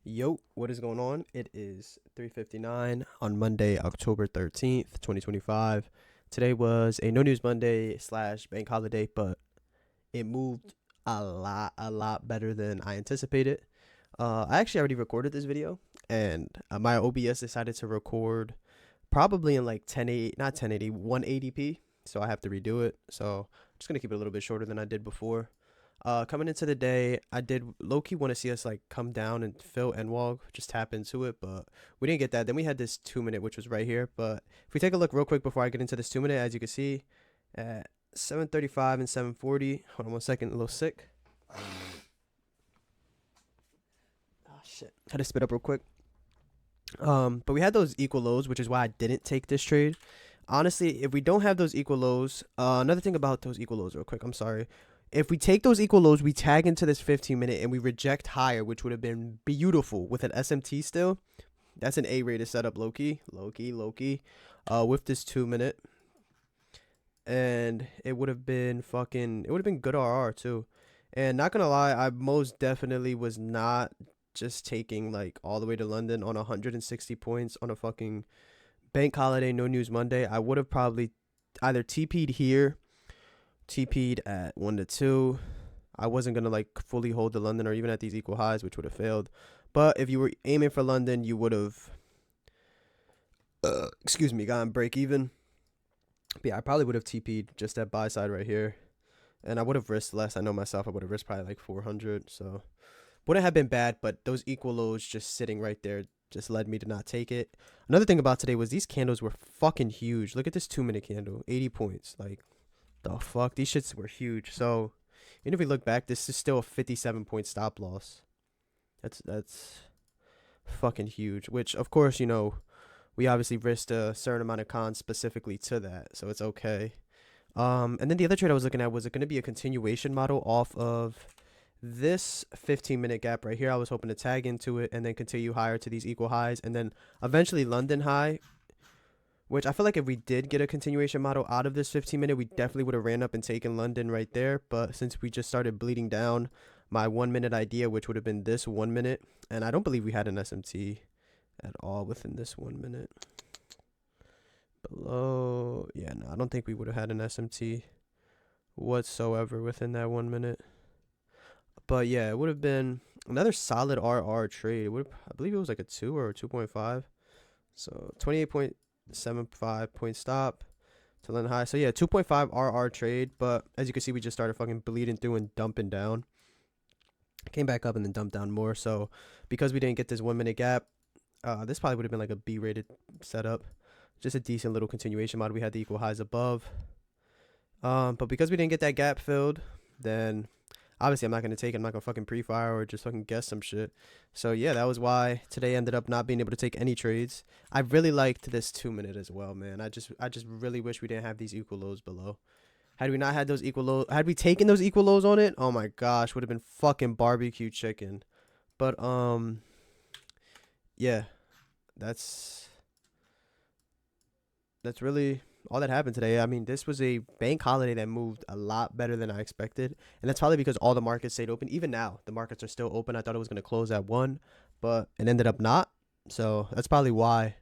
Yo, what is going on? It is 3:59 on Monday, October 13th, 2025. Today was a no news Monday slash bank holiday, but it moved a lot better than I anticipated. I actually already recorded this video, and my OBS decided to record probably in like 1080, not 1080, 180p. So I have to redo it. So I'm just gonna keep it a little bit shorter than I did before. Coming into the day, I did low key want to see us like come down and fill and walk, just tap into it, but we didn't get that. Then we had this 2 minute, which was right here. But if we take a look real quick before I get into this 2 minute, as you can see, at 7:35 and 7:40. Hold on one second, a little sick. Oh shit, had to spit up real quick. But we had those equal lows, which is why I didn't take this trade. Honestly, if we don't have those equal lows, another thing about those equal lows, real quick, I'm sorry. If we take those equal lows, we tag into this 15 minute and we reject higher, which would have been beautiful with an SMT still. That's an A-rated setup, low key. With this 2 minute. And it would have been good RR too. And not gonna lie, I most definitely was not just taking like all the way to London on 160 points on a fucking bank holiday, no news Monday. I would have probably either TP'd here, TP'd at 1 to 2. I wasn't going to like fully hold the London or even at these equal highs, which would have failed. But if you were aiming for London, you would have, gotten break even. But yeah, I probably would have TP'd just that buy side right here. And I would have risked less. I know myself, I would have risked probably like 400. So wouldn't have been bad, but those equal lows just sitting right there just led me to not take it. Another thing about today was these candles were fucking huge. Look at this 2 minute candle, 80 points. Like, the fuck? These shits were huge. So, even if we look back, this is still a 57 point stop loss. That's fucking huge. Which, of course, we obviously risked a certain amount of cons specifically to that, so it's okay. And then the other trade I was looking at was it going to be a continuation model off of this 15 minute gap right here. I was hoping to tag into it and then continue higher to these equal highs, and then eventually London high, which I feel like if we did get a continuation model out of this 15 minute, we definitely would have ran up and taken London right there. But since we just started bleeding down my 1 minute idea, which would have been this 1 minute, and I don't believe we had an SMT at all within this 1 minute. Below, yeah, no, I don't think we would have had an SMT whatsoever within that 1 minute. But yeah, it would have been another solid RR trade. It would, I believe it was like a 2 or a 2.5. So 28.75 point stop to London high. So yeah, 2.5 RR trade. But as you can see, we just started fucking bleeding through and dumping down. Came back up and then dumped down more. So because we didn't get this 1 minute gap, this probably would have been like a B rated setup. Just a decent little continuation mod. We had the equal highs above. But because we didn't get that gap filled, then obviously I'm not going to take it. I'm not going to fucking pre-fire or just fucking guess some shit. So yeah, that was why today ended up not being able to take any trades. I really liked this 2 minute as well, man. I just really wish we didn't have these equal lows below. Had we not had those equal lows, had we taken those equal lows on it, oh my gosh, would have been fucking barbecue chicken. But yeah, that's really all that happened today. I mean, this was a bank holiday that moved a lot better than I expected. And that's probably because all the markets stayed open. Even now, the markets are still open. I thought it was going to close at 1, but it ended up not. So that's probably why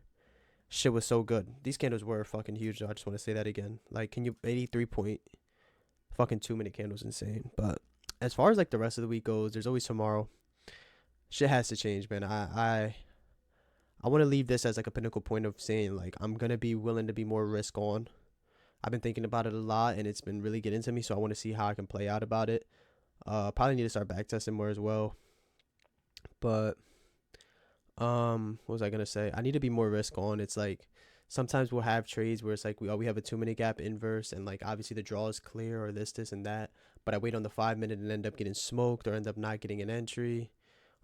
shit was so good. These candles were fucking huge, though. I just want to say that again. Like, 83 point fucking 2 minute candles insane. But as far as like the rest of the week goes, there's always tomorrow. Shit has to change, man. I want to leave this as like a pinnacle point of saying like I'm gonna be willing to be more risk on. I've been thinking about it a lot and it's been really getting to me, so I want to see how I can play out about it. Probably need to start back testing more as well. But what was I gonna say? I need to be more risk on. It's like sometimes we'll have trades where it's like we have a 2 minute gap inverse and like obviously the draw is clear or this and that, but I wait on the 5 minute and end up getting smoked or end up not getting an entry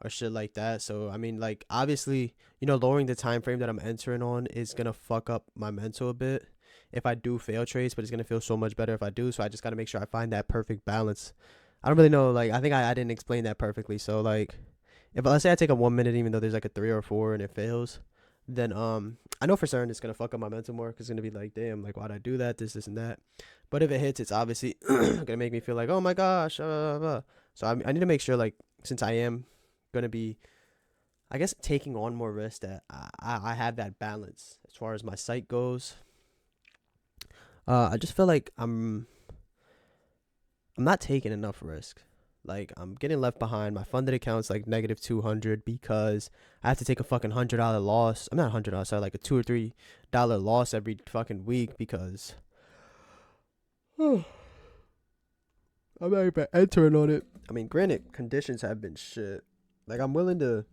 or shit like that. So I mean, like obviously, lowering the time frame that I'm entering on is gonna fuck up my mental a bit if I do fail trades, but it's gonna feel so much better if I do. So I just gotta make sure I find that perfect balance. I don't really know. Like I think I didn't explain that perfectly. So like, if let's say I take a 1 minute, even though there's like a 3 or 4 and it fails, then I know for certain it's gonna fuck up my mental more because it's gonna be like, damn, like why'd I do that? This and that. But if it hits, it's obviously gonna make me feel like, oh my gosh. So I need to make sure like since I am gonna be I guess taking on more risk that I have that balance as far as my site goes. I just feel like I'm not taking enough risk. Like I'm getting left behind. My funded account's like negative 200 because I have to take a fucking $100 loss. I'm not $100, sorry, like a $2 or $3 loss every fucking week because I'm not even entering on it. I mean, granted, conditions have been shit. Like I'm willing to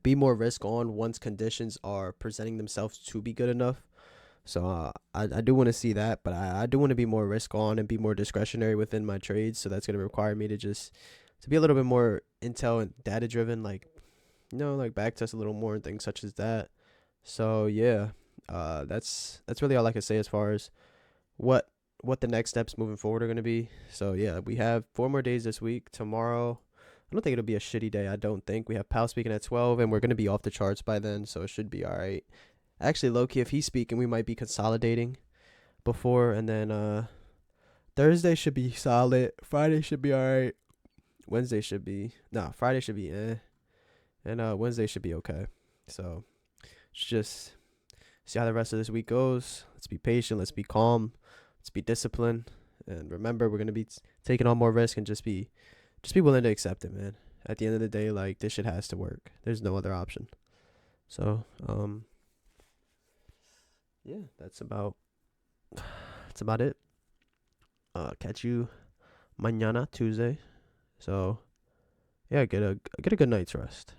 be more risk on once conditions are presenting themselves to be good enough. So I do want to see that, but I do want to be more risk on and be more discretionary within my trades. So that's going to require me to be a little bit more intel and data driven, like, like back test a little more and things such as that. So yeah, that's really all I can say as far as what the next steps moving forward are going to be. So yeah, we have 4 more days this week. Tomorrow, I don't think it'll be a shitty day. I don't think we have Pal speaking at 12, and we're going to be off the charts by then, so it should be all right. Actually, low key, if he's speaking, we might be consolidating before, and then Thursday should be solid. Friday should be alright. Wednesday should be Friday should be and Wednesday should be okay. So just see how the rest of this week goes. Let's be patient. Let's be calm. Let's be disciplined. And remember, we're gonna be taking on more risk and just be willing to accept it, man. At the end of the day, like this shit has to work. There's no other option. So yeah, that's about it. Catch you mañana Tuesday. So yeah, get a good night's rest.